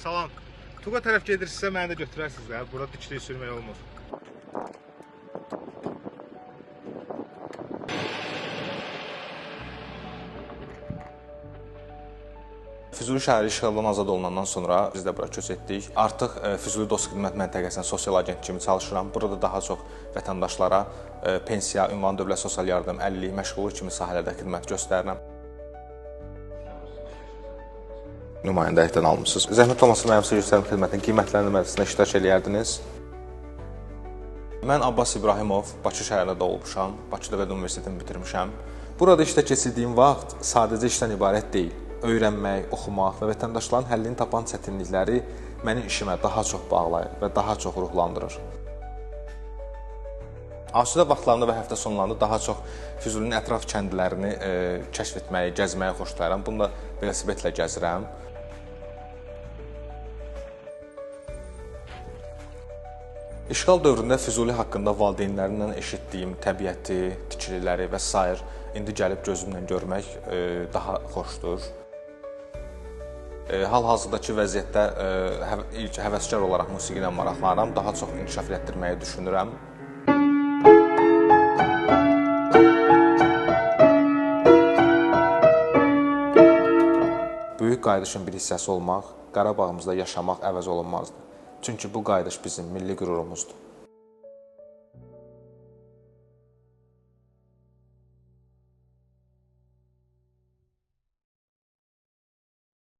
Salam. Tuqa tərəf gedirsinizsə məni də götürərsiniz də. Burada diklik sürmək olmur. Füzuli şəhəri işğaldan azad olunandan sonra biz də bura köç etdik. Artıq Füzuli Dost Xidmət Məntəqəsində sosial agent kimi çalışıram. Burada daha çox vətəndaşlara pensiya, ünvan dövlət sosial yardım, əlillik, məşğulluq kimi sahələrdə xidmət göstərirəm. Nümayəndəlikdən almışsınız. Zəhmət olmasa mənim sizə göstərim xidmətinin qiymətləndirməsində iştirak eləyərdiniz. Mən Abbas İbrahimov, Bakı şəhərində doğulmuşam. Bakı Dövlət Universitetini bitirmişəm. Burada işdə keçirdiyim vaxt sadəcə işdən ibarət deyil. Öyrənmək, oxumaq və vətəndaşların həllini tapan çətinlikləri məni işimə daha çox bağlayır və daha çox ruhlandırır. Asudə vaxtlarında və həftə sonlarında daha çox Füzulinin ətraf kəndlərini kəşf etməyi, gəzməyi xoşlayıram. Bunu da velosipedlə gəzirəm. İşğal dövründə Füzuli haqqında valideynlərimdən eşitdiyim təbiəti, tikililəri və s. indi gəlib gözümlə görmək daha xoşdur. Hal-hazırdakı vəziyyətdə ilk həvəskar olaraq musiqi ilə maraqlanıram, daha çox inkişaf etdirməyi düşünürəm. Böyük qayıdışın bir hissəsi olmaq, Qarabağımızda yaşamaq əvəz olunmazdır. Çünki bu qayıdış bizim milli qürurumuzdur.